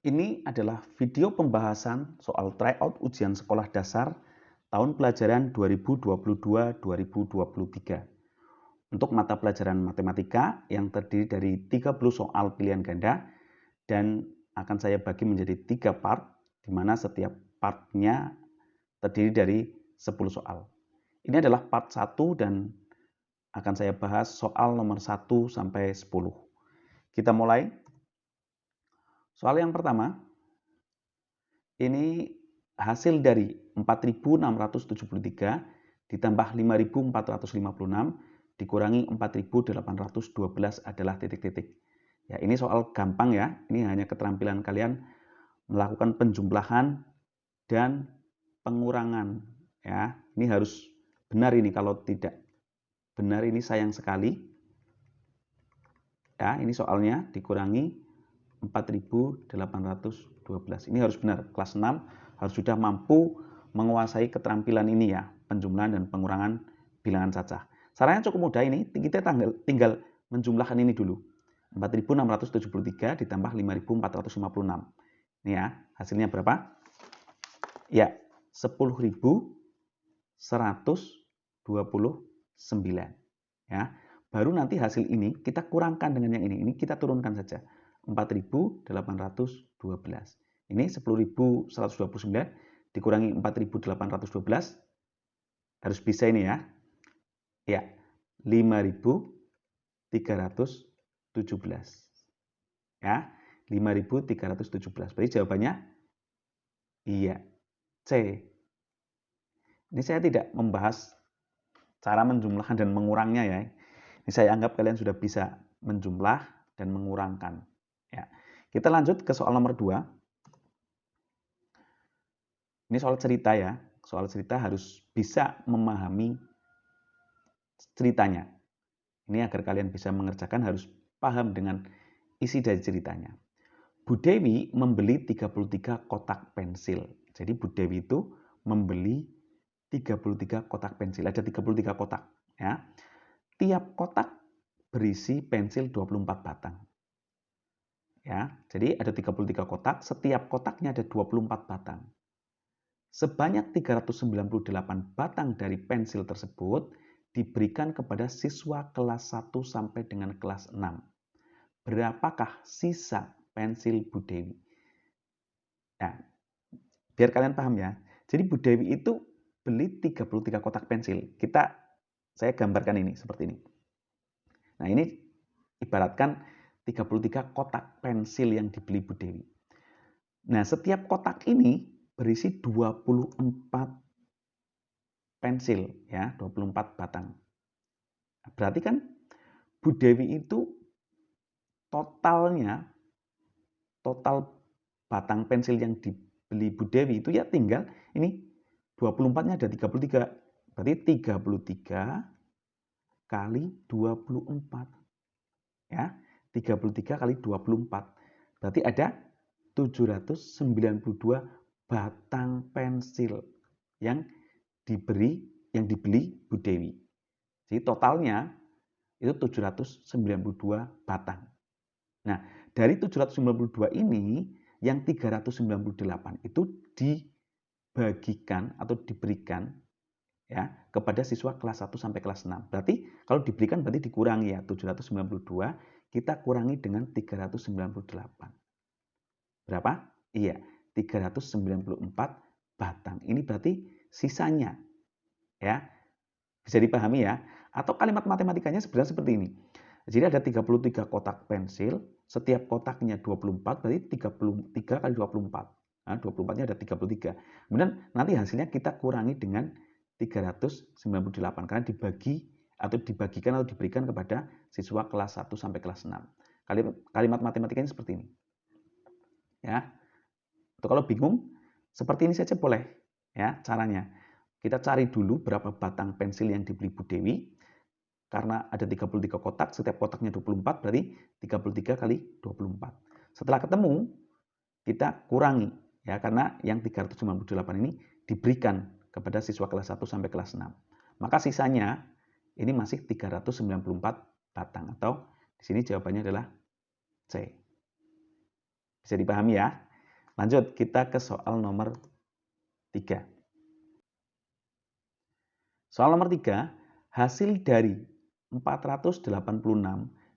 Ini adalah video pembahasan soal tryout ujian sekolah dasar tahun pelajaran 2022-2023. Untuk mata pelajaran matematika yang terdiri dari 30 soal pilihan ganda dan akan saya bagi menjadi 3 part, di mana setiap partnya terdiri dari 10 soal. Ini adalah part 1 dan akan saya bahas soal nomor 1 sampai 10. Kita mulai. Soal yang pertama, ini hasil dari 4.673 ditambah 5.456 dikurangi 4.812 adalah titik-titik. Ya, ini soal gampang ya. Ini hanya keterampilan kalian melakukan penjumlahan dan pengurangan. Ya, ini harus benar ini. Kalau tidak benar ini sayang sekali. Ya, ini soalnya dikurangi 4.812. Ini harus benar. Kelas 6 harus sudah mampu menguasai keterampilan ini ya, penjumlahan dan pengurangan bilangan cacah. Caranya cukup mudah ini, kita tinggal menjumlahkan ini dulu. 4.673 ditambah 5.456. Ini ya, hasilnya berapa? Ya, 10.129. Ya, baru nanti hasil ini kita kurangkan dengan yang ini. Ini kita turunkan saja. 4.812. Ini 10.129 dikurangi 4.812 harus bisa ini ya. Ya, 5.317. Ya, 5.317. Berarti jawabannya iya, C. Ini saya tidak membahas cara menjumlahkan dan mengurangnya ya. Ini saya anggap kalian sudah bisa menjumlah dan mengurangkan. Ya. Kita lanjut ke soal nomor 2. Ini soal cerita ya. Soal cerita harus bisa memahami ceritanya. Ini agar kalian bisa mengerjakan harus paham dengan isi dari ceritanya. Bu Dewi membeli 33 kotak pensil. Jadi Bu Dewi itu membeli 33 kotak pensil. Ada 33 kotak. Ya. Tiap kotak berisi pensil 24 batang. Ya, jadi ada 33 kotak, setiap kotaknya ada 24 batang. Sebanyak 398 batang dari pensil tersebut diberikan kepada siswa kelas 1 sampai dengan kelas 6. Berapakah sisa pensil Bu Dewi? Nah, biar kalian paham ya. Jadi Bu Dewi itu beli 33 kotak pensil. Saya gambarkan ini seperti ini. Nah, ini ibaratkan 33 kotak pensil yang dibeli Bu Dewi. Nah, setiap kotak ini berisi 24 pensil ya, 24 batang. Berarti kan Bu Dewi itu total batang pensil yang dibeli Bu Dewi itu ya tinggal ini 24-nya ada 33. Berarti 33 kali 24. Ya, 33 kali 24. Berarti ada 792 batang pensil yang dibeli Bu Dewi. Jadi totalnya itu 792 batang. Nah, dari 792 ini yang 398 itu dibagikan atau diberikan ya kepada siswa kelas 1 sampai kelas 6. Berarti kalau diberikan berarti dikurangi ya 792 kita kurangi dengan 398. Berapa? Iya, 394 batang. Ini berarti sisanya. Ya. Bisa dipahami ya? Atau kalimat matematikanya sebenarnya seperti ini. Jadi ada 33 kotak pensil, setiap kotaknya 24, berarti 33 kali 24. Nah, 24-nya ada 33. Kemudian nanti hasilnya kita kurangi dengan 398 karena dibagikan atau diberikan kepada siswa kelas 1 sampai kelas 6. Kalimat matematikanya seperti ini. Ya. Atau kalau bingung, seperti ini saja boleh ya caranya. Kita cari dulu berapa batang pensil yang dibeli Bu Dewi. Karena ada 33 kotak, setiap kotaknya 24, berarti 33 kali 24. Setelah ketemu, kita kurangi ya karena yang 398 ini diberikan kepada siswa kelas 1 sampai kelas 6. Maka sisanya ini masih 394 batang atau di sini jawabannya adalah C. Bisa dipahami ya? Lanjut, kita ke soal nomor 3. Soal nomor 3, hasil dari 486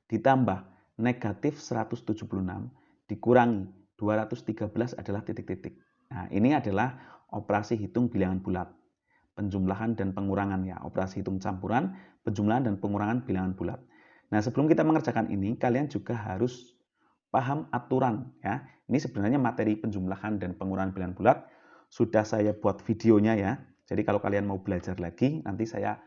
ditambah negatif 176 dikurangi 213 adalah titik-titik. Nah, ini adalah operasi hitung bilangan bulat. Penjumlahan dan pengurangan ya, operasi hitung campuran, penjumlahan dan pengurangan bilangan bulat. Nah, sebelum kita mengerjakan ini, kalian juga harus paham aturan ya. Ini sebenarnya materi penjumlahan dan pengurangan bilangan bulat sudah saya buat videonya ya. Jadi kalau kalian mau belajar lagi, nanti saya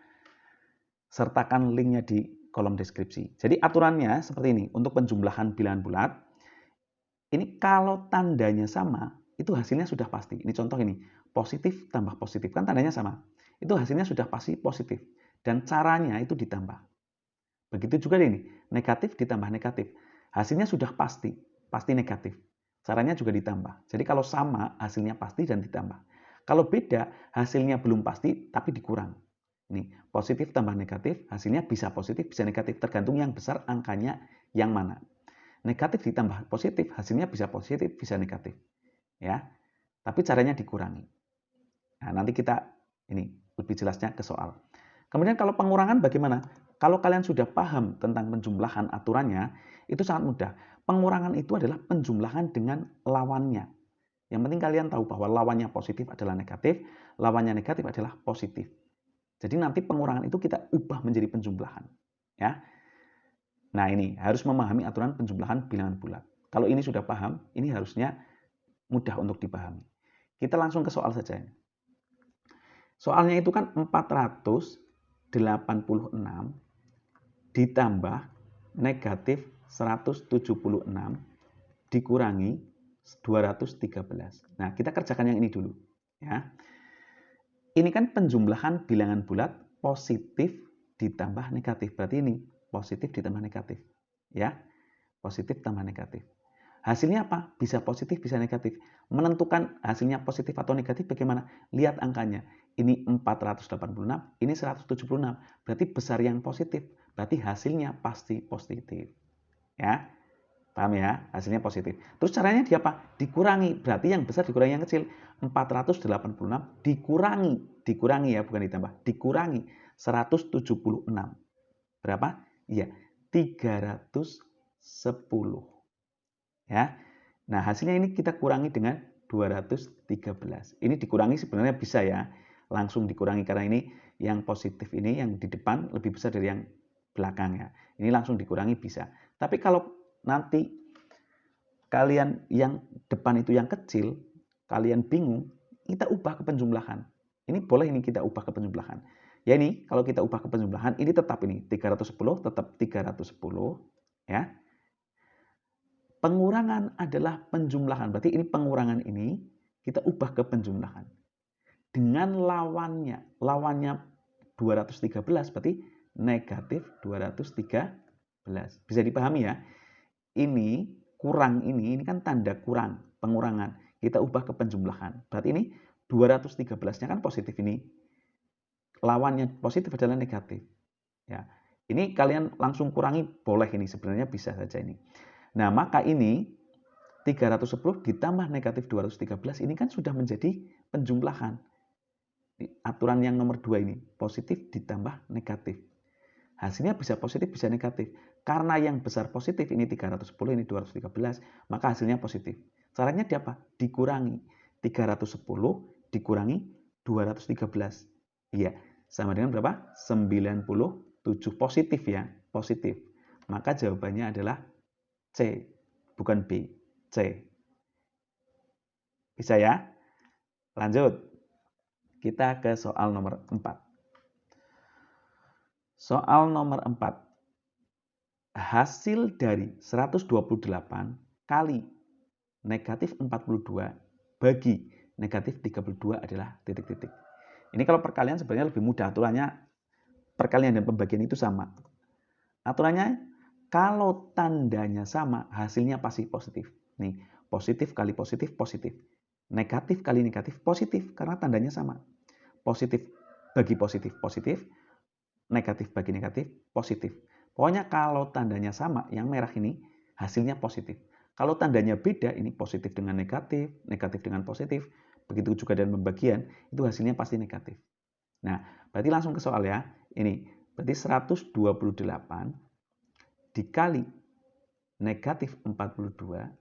sertakan linknya di kolom deskripsi. Jadi aturannya seperti ini. Untuk penjumlahan bilangan bulat, ini kalau tandanya sama, itu hasilnya sudah pasti. Ini contoh ini, positif tambah positif, kan tandanya sama. Itu hasilnya sudah pasti positif. Dan caranya itu ditambah. Begitu juga ini, negatif ditambah negatif. Hasilnya sudah pasti negatif. Caranya juga ditambah. Jadi kalau sama, hasilnya pasti dan ditambah. Kalau beda, hasilnya belum pasti tapi dikurang. Ini positif tambah negatif, hasilnya bisa positif, bisa negatif. Tergantung yang besar angkanya yang mana. Negatif ditambah positif, hasilnya bisa positif, bisa negatif. Ya, tapi caranya dikurangi. Nah, nanti kita ini lebih jelasnya ke soal. Kemudian kalau pengurangan bagaimana? Kalau kalian sudah paham tentang penjumlahan aturannya, itu sangat mudah. Pengurangan itu adalah penjumlahan dengan lawannya. Yang penting kalian tahu bahwa lawannya positif adalah negatif, lawannya negatif adalah positif. Jadi nanti pengurangan itu kita ubah menjadi penjumlahan. Ya. Nah ini harus memahami aturan penjumlahan bilangan bulat. Kalau ini sudah paham, ini harusnya mudah untuk dipahami. Kita langsung ke soal saja. Soalnya itu kan 486 ditambah negatif 176 dikurangi 213. Nah, kita kerjakan yang ini dulu. Ya. Ini kan penjumlahan bilangan bulat positif ditambah negatif. Berarti ini positif ditambah negatif. Ya, positif tambah negatif. Hasilnya apa? Bisa positif, bisa negatif. Menentukan hasilnya positif atau negatif bagaimana? Lihat angkanya. Ini 486, ini 176. Berarti besar yang positif. Berarti hasilnya pasti positif. Ya, paham ya? Hasilnya positif. Terus caranya dia apa? Dikurangi. Berarti yang besar dikurangi yang kecil. 486 dikurangi ya, bukan ditambah. Dikurangi 176. Berapa? Iya, 310. Ya. Nah, hasilnya ini kita kurangi dengan 213. Ini dikurangi sebenarnya bisa ya. Langsung dikurangi karena ini yang positif ini yang di depan lebih besar dari yang belakang ya. Ini langsung dikurangi bisa. Tapi kalau nanti kalian yang depan itu yang kecil, kalian bingung, kita ubah ke penjumlahan. Ini boleh ini kita ubah ke penjumlahan. Ya ini kalau kita ubah ke penjumlahan ini tetap ini 310 tetap 310 ya. Pengurangan adalah penjumlahan. Berarti ini pengurangan ini kita ubah ke penjumlahan. Dengan lawannya. Lawannya 213 berarti negatif 213. Bisa dipahami ya? Ini kurang ini kan tanda kurang, pengurangan. Kita ubah ke penjumlahan. Berarti ini 213-nya kan positif ini. Lawannya positif adalah negatif. Ya. Ini kalian langsung kurangi boleh ini sebenarnya bisa saja ini. Nah, maka ini 310 ditambah negatif 213 ini kan sudah menjadi penjumlahan. Aturan yang nomor 2 ini, positif ditambah negatif. Hasilnya bisa positif, bisa negatif. Karena yang besar positif ini 310, ini 213, maka hasilnya positif. Caranya di apa? Dikurangi. 310 dikurangi 213. Iya, sama dengan berapa? 97 positif ya, positif. Maka jawabannya adalah C, bukan B, C. Bisa ya? Lanjut. Kita ke soal nomor 4. Soal nomor 4. Hasil dari 128 kali negatif 42 bagi negatif 32 adalah titik-titik. Ini kalau perkalian sebenarnya lebih mudah. Aturannya perkalian dan pembagian itu sama. Aturannya kalau tandanya sama, hasilnya pasti positif. Nih, positif kali positif, positif. Negatif kali negatif, positif. Karena tandanya sama. Positif bagi positif, positif. Negatif bagi negatif, positif. Pokoknya kalau tandanya sama, yang merah ini, hasilnya positif. Kalau tandanya beda, ini positif dengan negatif, negatif dengan positif, begitu juga dengan pembagian, itu hasilnya pasti negatif. Nah, berarti langsung ke soal ya. Ini, berarti 128 dikali negatif 42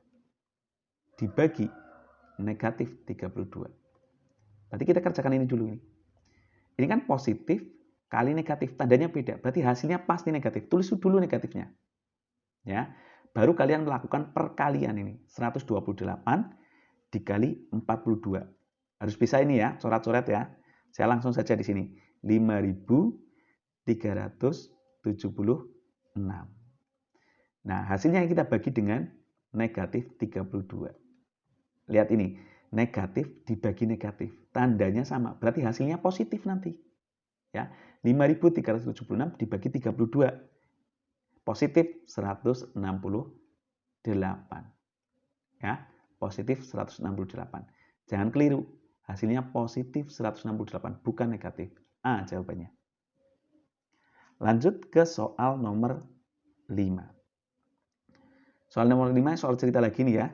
dibagi negatif 32. Berarti kita kerjakan ini dulu. Ini kan positif kali negatif, tandanya beda. Berarti hasilnya pasti negatif. Tulis dulu negatifnya. Ya. Baru kalian melakukan perkalian ini. 128 dikali 42. Harus bisa ini ya, coret-coret ya. Saya langsung saja di sini. 5.376. Nah, hasilnya kita bagi dengan negatif 32. Lihat ini, negatif dibagi negatif. Tandanya sama, berarti hasilnya positif nanti. Ya, 5.376 dibagi 32. Positif 168. Ya, positif 168. Jangan keliru, hasilnya positif 168, bukan negatif. A jawabannya. Lanjut ke soal nomor 5. Soal nomor 5 soal cerita lagi nih ya.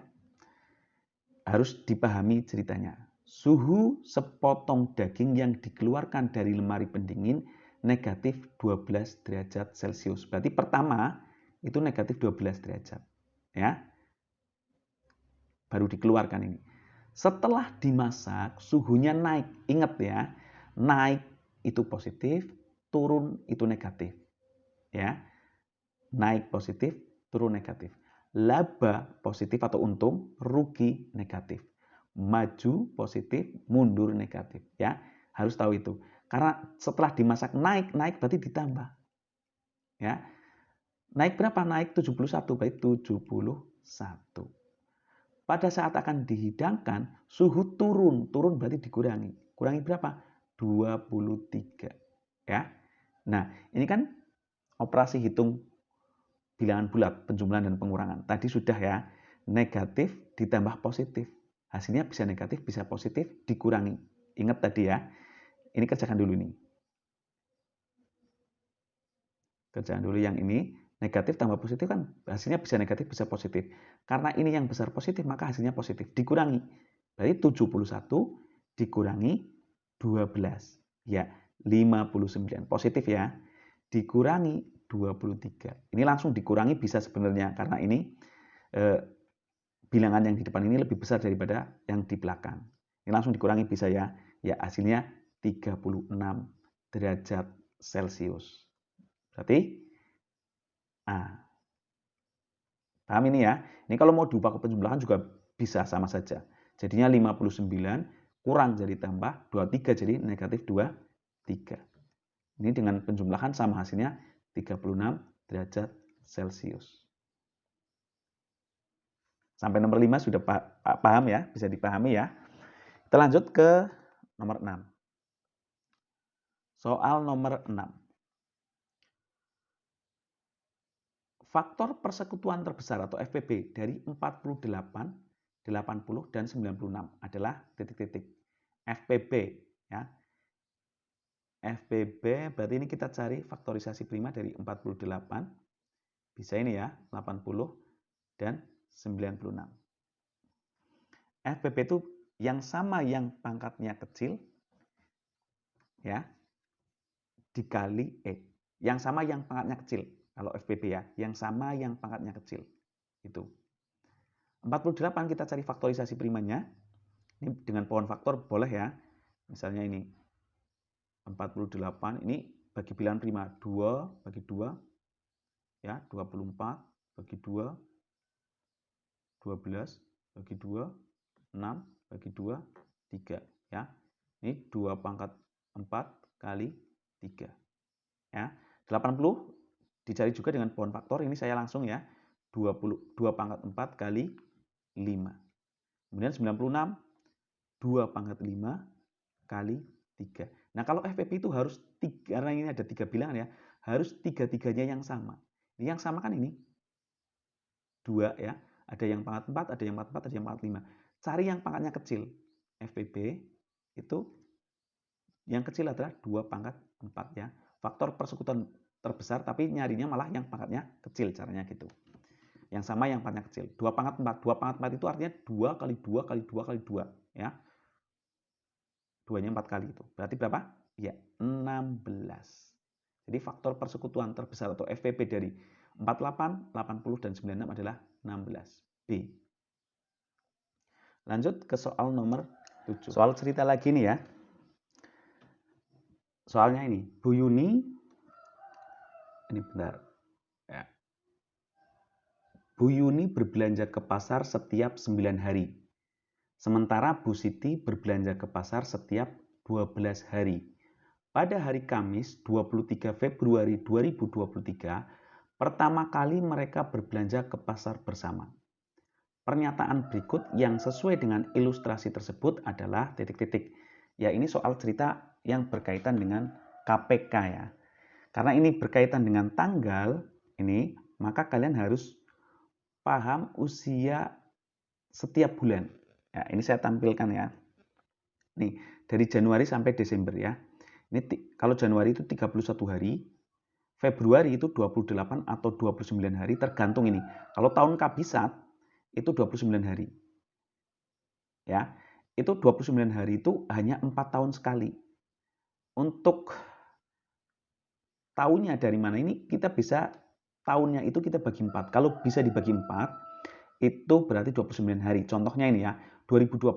Harus dipahami ceritanya. Suhu sepotong daging yang dikeluarkan dari lemari pendingin negatif 12 derajat Celcius. Berarti pertama itu negatif 12 derajat. Ya. Baru dikeluarkan ini. Setelah dimasak, suhunya naik. Ingat ya, naik itu positif, turun itu negatif. Ya. Naik positif, turun negatif. Laba positif atau untung, rugi negatif. Maju positif, mundur negatif. Ya, harus tahu itu. Karena setelah dimasak naik berarti ditambah. Ya. Naik berapa? Naik 71, berarti 71. Pada saat akan dihidangkan, suhu turun. Turun berarti dikurangi. Kurangi berapa? 23. Ya. Nah, ini kan operasi hitung bilangan bulat, penjumlahan dan pengurangan. Tadi sudah ya, negatif ditambah positif. Hasilnya bisa negatif, bisa positif, dikurangi. Ingat tadi ya. Ini kerjakan dulu nih. Kerjakan dulu yang ini. Negatif tambah positif kan hasilnya bisa negatif, bisa positif. Karena ini yang besar positif, maka hasilnya positif. Dikurangi. Berarti 71 dikurangi 12. Ya, 59. Positif ya. Dikurangi 23. Ini langsung dikurangi bisa sebenarnya. Karena ini bilangan yang di depan ini lebih besar daripada yang di belakang. Ini langsung dikurangi bisa ya. Ya, hasilnya 36 derajat Celcius. Berarti paham ini ya? Ini kalau mau diubah ke penjumlahan juga bisa sama saja. Jadinya 59 kurang jadi tambah 23 jadi negatif 23. Ini dengan penjumlahan sama hasilnya 36 derajat Celcius. Sampai nomor 5 sudah paham ya? Bisa dipahami ya? Kita lanjut ke nomor 6. Soal nomor 6. Faktor persekutuan terbesar atau FPB dari 48, 80, dan 96 adalah titik-titik. FPB ya. FPB berarti ini kita cari faktorisasi prima dari 48. Bisa ini ya, 80 dan 96. FPB itu yang sama yang pangkatnya kecil ya dikali yang sama yang pangkatnya kecil. Kalau FPB ya, yang sama yang pangkatnya kecil. Itu. 48 kita cari faktorisasi primanya. Ini dengan pohon faktor boleh ya. Misalnya ini 48 ini bagi bilangan prima 2 bagi 2 ya 24 bagi 2 12 bagi 2 6 bagi 2 3 ya. Ini 2 pangkat 4 kali 3 ya. 80 dicari juga dengan pohon faktor, ini saya langsung ya 2 pangkat 4 kali 5. Kemudian 96 2 pangkat 5 kali 3. Nah, kalau FPB itu harus karena ini ada 3 bilangan ya, harus 3-3-nya yang sama. Ini yang sama kan ini 2 ya, ada yang pangkat 4, ada yang pangkat 4, ada yang pangkat 5. Cari yang pangkatnya kecil. FPB itu yang kecil adalah 2 pangkat 4 ya. Faktor persekutuan terbesar tapi nyarinya malah yang pangkatnya kecil, caranya gitu. Yang sama yang pangkatnya kecil. 2 pangkat 4. 2 pangkat 4 itu artinya 2 kali 2 kali 2 kali 2. Ya. 2-nya 4 kali itu. Berarti berapa? Ya, 16. Jadi faktor persekutuan terbesar atau FPP dari 48, 80, dan 96 adalah 16. B. Lanjut ke soal nomor 7. Soal cerita lagi nih ya. Soalnya ini, Bu Yuni, ini benar. Ya. Bu Yuni berbelanja ke pasar setiap 9 hari. Sementara Bu Siti berbelanja ke pasar setiap 12 hari. Pada hari Kamis 23 Februari 2023, pertama kali mereka berbelanja ke pasar bersama. Pernyataan berikut yang sesuai dengan ilustrasi tersebut adalah titik-titik. Ya, ini soal cerita yang berkaitan dengan KPK ya. Karena ini berkaitan dengan tanggal ini, maka kalian harus paham usia setiap bulan. Ya, ini saya tampilkan ya. Nih, dari Januari sampai Desember ya. Ini kalau Januari itu 31 hari, Februari itu 28 atau 29 hari tergantung ini. Kalau tahun kabisat itu 29 hari. Ya. Itu 29 hari itu hanya 4 tahun sekali. Untuk tahunnya dari mana ini kita bisa tahunnya itu kita bagi 4. Kalau bisa dibagi 4 itu berarti 29 hari. Contohnya ini ya, 2020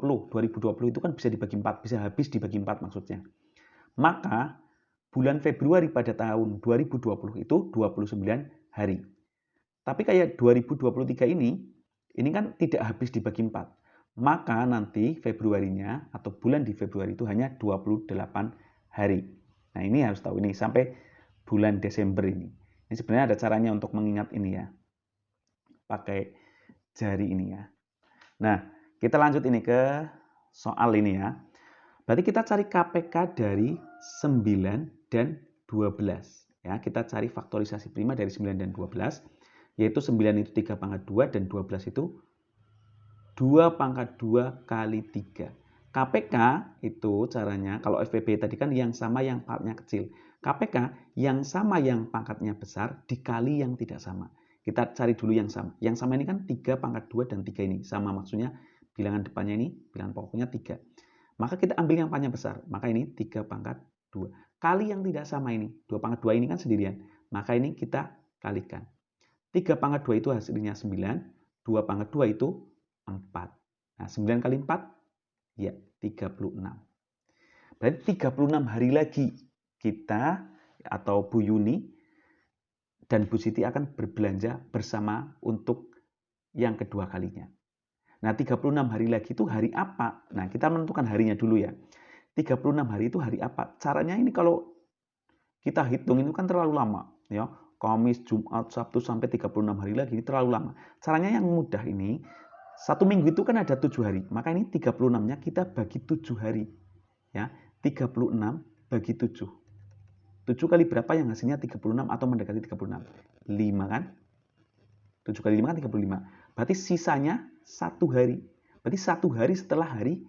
itu kan bisa dibagi 4, bisa habis dibagi 4 maksudnya. Maka bulan Februari pada tahun 2020 itu 29 hari. Tapi kayak 2023 ini kan tidak habis dibagi 4. Maka nanti Februarinya atau bulan di Februari itu hanya 28 hari. Nah, ini harus tahu ini sampai bulan Desember ini. Ini sebenarnya ada caranya untuk mengingat ini ya. Pakai jari ini ya. Nah, kita lanjut ini ke soal ini ya. Berarti kita cari KPK dari 9 dan 12. Ya, kita cari faktorisasi prima dari 9 dan 12. Yaitu 9 itu 3 pangkat 2 dan 12 itu 2 pangkat 2 kali 3. KPK itu caranya, kalau FPB tadi kan yang sama yang pangkatnya kecil. KPK yang sama yang pangkatnya besar dikali yang tidak sama. Kita cari dulu yang sama. Yang sama ini kan 3 pangkat 2 dan 3 ini. Sama maksudnya bilangan depannya ini, bilangan pokoknya 3. Maka kita ambil yang pangkatnya besar. Maka ini 3 pangkat 2. Kali yang tidak sama ini. 2 pangkat 2 ini kan sendirian. Maka ini kita kalikan. 3 pangkat 2 itu hasilnya 9. 2 pangkat 2 itu 4. Nah, 9 kali 4 ya 36. Berarti 36 hari lagi kita atau Bu Yuni dan Bu Siti akan berbelanja bersama untuk yang kedua kalinya. Nah, 36 hari lagi itu hari apa? Nah, kita menentukan harinya dulu ya. 36 hari itu hari apa? Caranya ini kalau kita hitung itu kan terlalu lama ya. Kamis, Jumat, Sabtu sampai 36 hari lagi ini terlalu lama. Caranya yang mudah ini, 1 minggu itu kan ada 7 hari. Maka ini 36-nya kita bagi 7 hari. Ya, 36 bagi 7. 7 kali berapa yang hasilnya 36 atau mendekati 36? 5 kan? 7 kali 5 kan 35. Berarti sisanya 1 hari. Berarti 1 hari setelah hari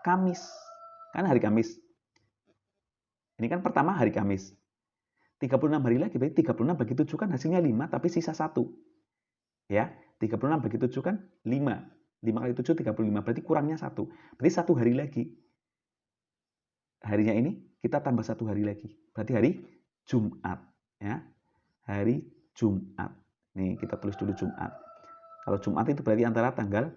Kamis. Kan hari Kamis. Ini kan pertama hari Kamis. 36 hari lagi, berarti 36 bagi 7 kan hasilnya 5, tapi sisa 1. Ya, 36 bagi 7 kan 5. 5 kali 7, 35. Berarti kurangnya 1. Berarti 1 hari lagi. Harinya ini kita tambah 1 hari lagi. Berarti hari Jumat. Ya, hari Jumat. Nih, kita tulis dulu Jumat. Kalau Jumat itu berarti antara tanggal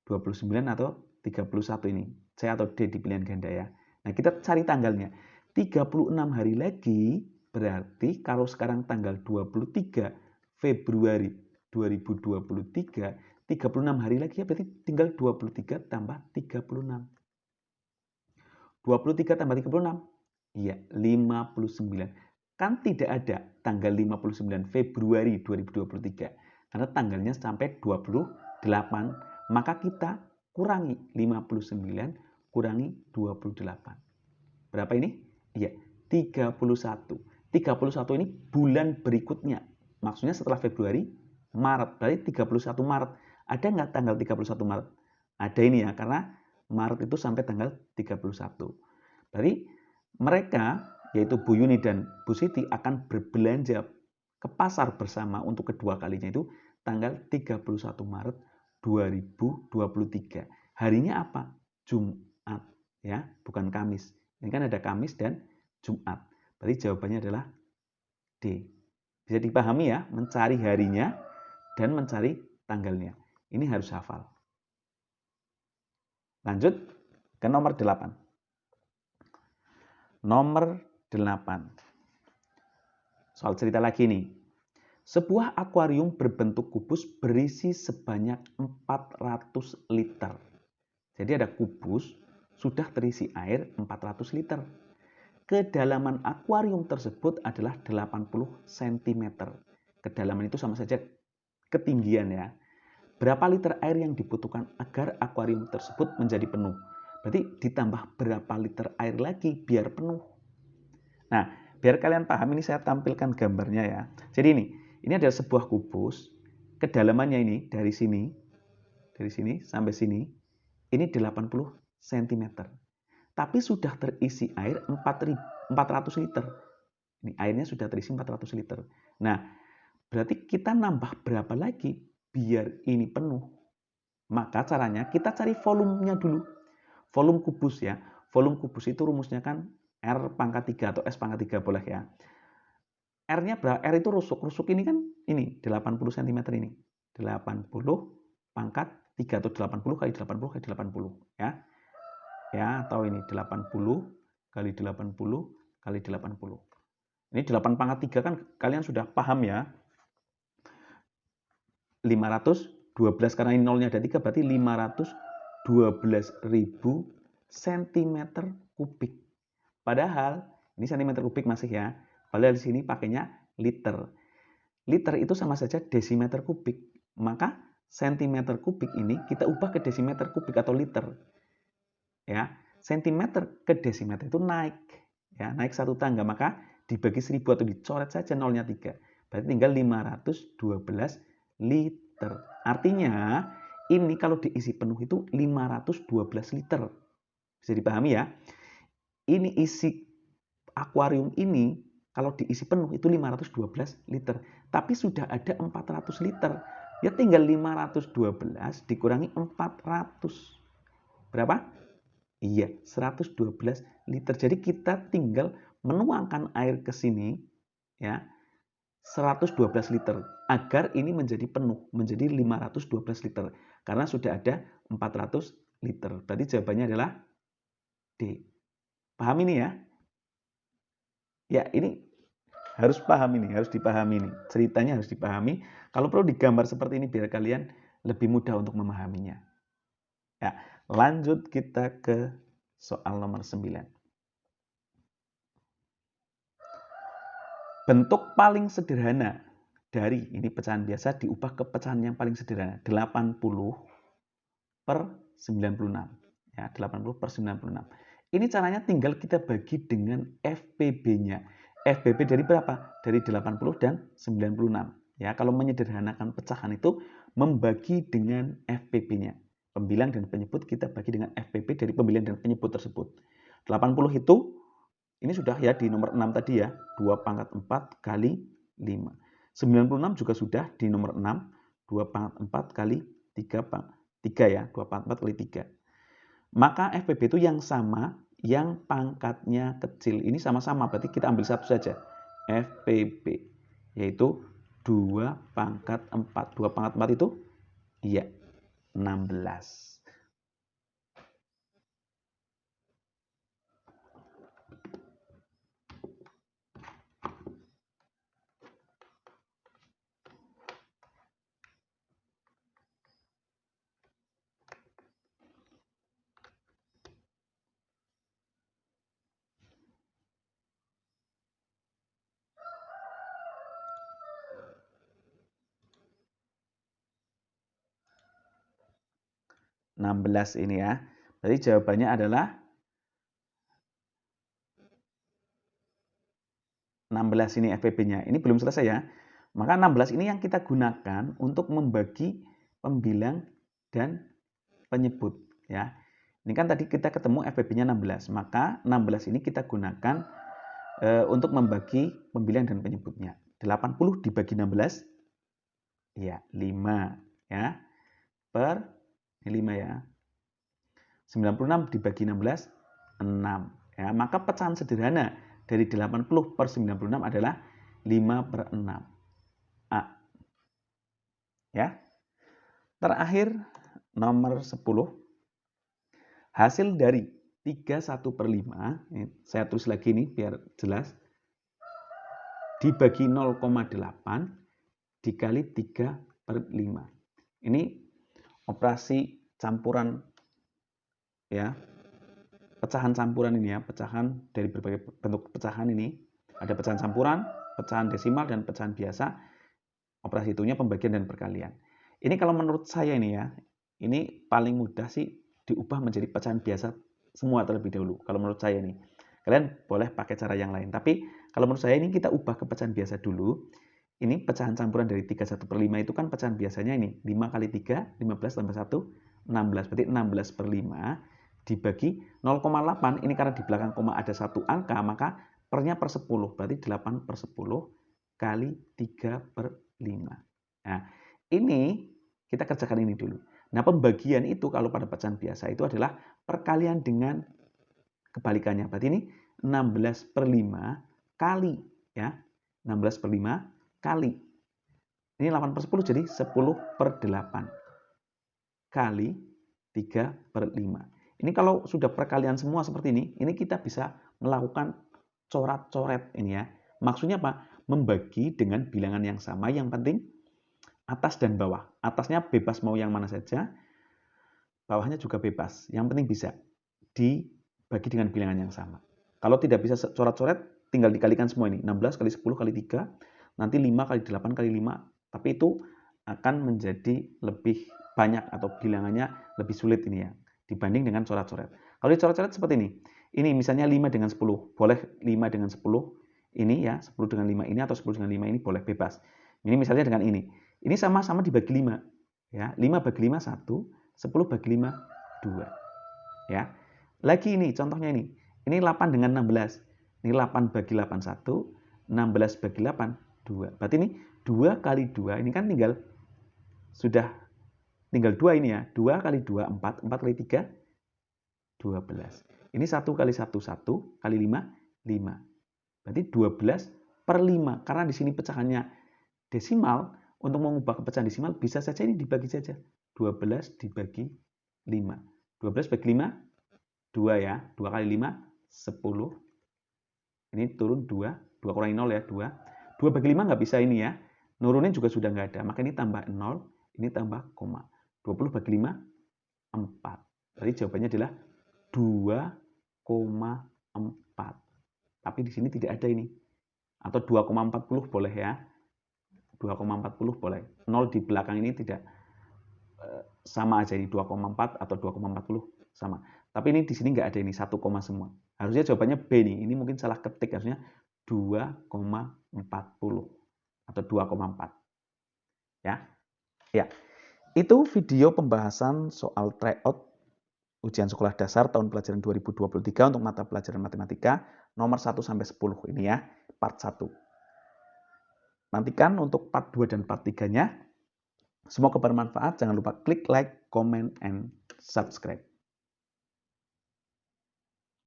29 atau 31 ini. C atau D di pilihan ganda ya. Nah, kita cari tanggalnya. 36 hari lagi berarti kalau sekarang tanggal 23 Februari 2023, 36 hari lagi ya berarti tinggal 23 tambah 36. 23 tambah 36, iya 59. Kan tidak ada tanggal 59 Februari 2023 karena tanggalnya sampai 28. Maka kita kurangi 59 kurangi 28. Berapa ini? Iya, 31. 31 ini bulan berikutnya. Maksudnya setelah Februari, Maret. Berarti 31 Maret. Ada nggak tanggal 31 Maret? Ada ini ya, karena Maret itu sampai tanggal 31. Berarti mereka, yaitu Bu Yuni dan Bu Siti akan berbelanja ke pasar bersama untuk kedua kalinya itu tanggal 31 Maret 2023. Harinya apa? Jumat, ya, bukan Kamis. Ini kan ada Kamis dan Jumat. Berarti jawabannya adalah D. Bisa dipahami ya, mencari harinya dan mencari tanggalnya. Ini harus hafal. Lanjut ke nomor 8. Nomor 8. Soal cerita lagi nih. Sebuah akuarium berbentuk kubus berisi sebanyak 400 liter. Jadi ada kubus sudah terisi air 400 liter. Kedalaman akuarium tersebut adalah 80 cm. Kedalaman itu sama saja ketinggian ya. Berapa liter air yang dibutuhkan agar akuarium tersebut menjadi penuh? Berarti ditambah berapa liter air lagi biar penuh. Nah, biar kalian paham ini saya tampilkan gambarnya ya. Jadi ini adalah sebuah kubus. Kedalamannya ini dari sini sampai sini, ini 80 cm. Tapi sudah terisi air 400 liter. Ini airnya sudah terisi 400 liter. Nah, berarti kita nambah berapa lagi biar ini penuh? Maka caranya kita cari volumenya dulu. Volume kubus ya. Volume kubus itu rumusnya kan R pangkat 3 atau S pangkat 3 boleh ya. R-nya berapa? R itu rusuk. Rusuk ini kan ini 80 cm ini. 80 pangkat 3 atau 80 kali 80 kali 80 ya. Ya, atau ini 80 kali 80 kali 80. Ini 8 pangkat 3 kan kalian sudah paham ya. 512 karena ini nolnya ada 3 berarti 512.000 cm kubik. Padahal ini cm kubik masih ya. Padahal di sini pakainya liter. Liter itu sama saja desimeter kubik. Maka cm kubik ini kita ubah ke desimeter kubik atau liter. Ya, sentimeter ke desimeter itu naik. Ya, naik satu tangga. Maka dibagi 1000 atau dicoret saja nolnya 3. Berarti tinggal 512 liter. Artinya ini kalau diisi penuh itu 512 liter. Bisa dipahami ya? Ini isi akuarium ini kalau diisi penuh itu 512 liter. Tapi sudah ada 400 liter. Ya tinggal 512 dikurangi 400. Berapa? Iya, 112 liter. Jadi kita tinggal menuangkan air ke sini ya. 112 liter agar ini menjadi penuh, menjadi 512 liter karena sudah ada 400 liter. Berarti jawabannya adalah D. Paham ini ya? Ya, ini harus paham ini, harus dipahami ini. Ceritanya harus dipahami. Kalau perlu digambar seperti ini biar kalian lebih mudah untuk memahaminya. Ya, lanjut kita ke soal nomor 9. Bentuk paling sederhana dari ini pecahan biasa diubah ke pecahan yang paling sederhana. 80 per 96. Ya, 80 per 96. Ini caranya tinggal kita bagi dengan FPB-nya. FPB dari berapa? Dari 80 dan 96. Ya, kalau menyederhanakan pecahan itu membagi dengan FPB-nya. Pembilang dan penyebut kita bagi dengan FPB dari pembilang dan penyebut tersebut. 80 itu ini sudah ya di nomor 6 tadi ya. 2 pangkat 4 kali 5. 96 juga sudah di nomor 6. 2 pangkat 4 kali 3 ya. 2 pangkat 4 kali 3. Maka FPB itu yang sama, yang pangkatnya kecil. Ini sama-sama, berarti kita ambil satu saja. FPB, yaitu 2 pangkat 4. 2 pangkat 4 itu? Iya, 16. Ini ya. Jadi jawabannya adalah 16 ini FPB-nya. Ini belum selesai ya. Maka 16 ini yang kita gunakan untuk membagi pembilang dan penyebut ya. Ini kan tadi kita ketemu FPB-nya 16. Maka 16 ini kita gunakan untuk membagi pembilang dan penyebutnya. 80 dibagi 16 Ya, 5 ya. Per ini 5 ya. 96 dibagi 16 6 ya. Maka pecahan sederhana dari 80 per 96 adalah 5/6. A. Ya. Terakhir nomor 10. Hasil dari 31/5, saya tulis lagi nih biar jelas, dibagi 0,8 dikali 3/5. Ini operasi campuran ya, pecahan campuran ini ya, pecahan dari berbagai bentuk pecahan ini. Ada pecahan campuran, pecahan desimal, dan pecahan biasa. Operasi hitungnya pembagian dan perkalian. Ini kalau menurut saya ini ya, ini paling mudah sih diubah menjadi pecahan biasa semua terlebih dahulu. Kalau menurut saya nih, kalian boleh pakai cara yang lain. Tapi kalau menurut saya ini kita ubah ke pecahan biasa dulu. Ini pecahan campuran dari 31/5 itu kan pecahan biasanya ini 5 kali 3, 15 tambah 1, 16. Berarti 16/5 dibagi 0,8. Ini karena di belakang koma ada satu angka, maka pernya per 10. Berarti 8/10 kali 3/5. Nah, ini kita kerjakan ini dulu. Nah, pembagian itu kalau pada pecahan biasa itu adalah perkalian dengan kebalikannya. Berarti ini 16/5 kali ya. 16/5 kali. Ini 8/10 jadi 10/8 kali 3/5. Ini kalau sudah perkalian semua seperti ini kita bisa melakukan coret-coret ini ya. Maksudnya apa? Membagi dengan bilangan yang sama, yang penting atas dan bawah. Atasnya bebas mau yang mana saja, bawahnya juga bebas. Yang penting bisa dibagi dengan bilangan yang sama. Kalau tidak bisa coret-coret, tinggal dikalikan semua ini. 16 kali 10 kali 3, nanti 5 kali 8 kali 5. Tapi itu akan menjadi lebih banyak atau bilangannya lebih sulit ini ya, dibanding dengan coret-coret. Kalau dicoret-coret seperti ini. Ini misalnya 5 dengan 10. Boleh 5 dengan 10 ini ya, 10 dengan 5 ini atau 10 dengan 5 ini boleh bebas. Ini misalnya dengan ini. Ini sama-sama dibagi 5. Ya, 5 bagi 5 1, 10 bagi 5 2. Ya. Lagi ini contohnya ini. Ini 8 dengan 16. Ini 8 bagi 8 1, 16 bagi 8 2. Berarti ini 2 kali 2 ini kan tinggal 2 ini ya. 2 kali 2 4, 4 kali 3 12. Ini 1 kali 1 1 kali 5 5. Berarti 12/5. Karena di sini pecahannya desimal, untuk mengubah ke pecahan desimal bisa saja ini dibagi saja. 12 dibagi 5. 12 bagi 5 2 ya. 2 kali 5 10. Ini turun 2. 2 kurangi 0 ya, 2. 2 bagi 5 nggak bisa ini ya. Nurunin juga sudah nggak ada. Maka ini tambah 0, ini tambah koma. 20 bagi 5 4. Berarti jawabannya adalah 2,4. Tapi di sini tidak ada ini. Atau 2,40 boleh ya. 2,40 boleh. 0 di belakang ini tidak sama aja ini 2,4 atau 2,40 sama. Tapi ini di sini nggak ada ini 1, semua. Harusnya jawabannya B nih. Ini mungkin salah ketik, harusnya 2,40 atau 2,4. Ya. Ya. Itu video pembahasan soal tryout ujian sekolah dasar tahun pelajaran 2023 untuk mata pelajaran matematika nomor 1 sampai 10 ini ya, part 1. Nantikan untuk part 2 dan part 3-nya. Semoga bermanfaat. Jangan lupa klik like, comment, and subscribe.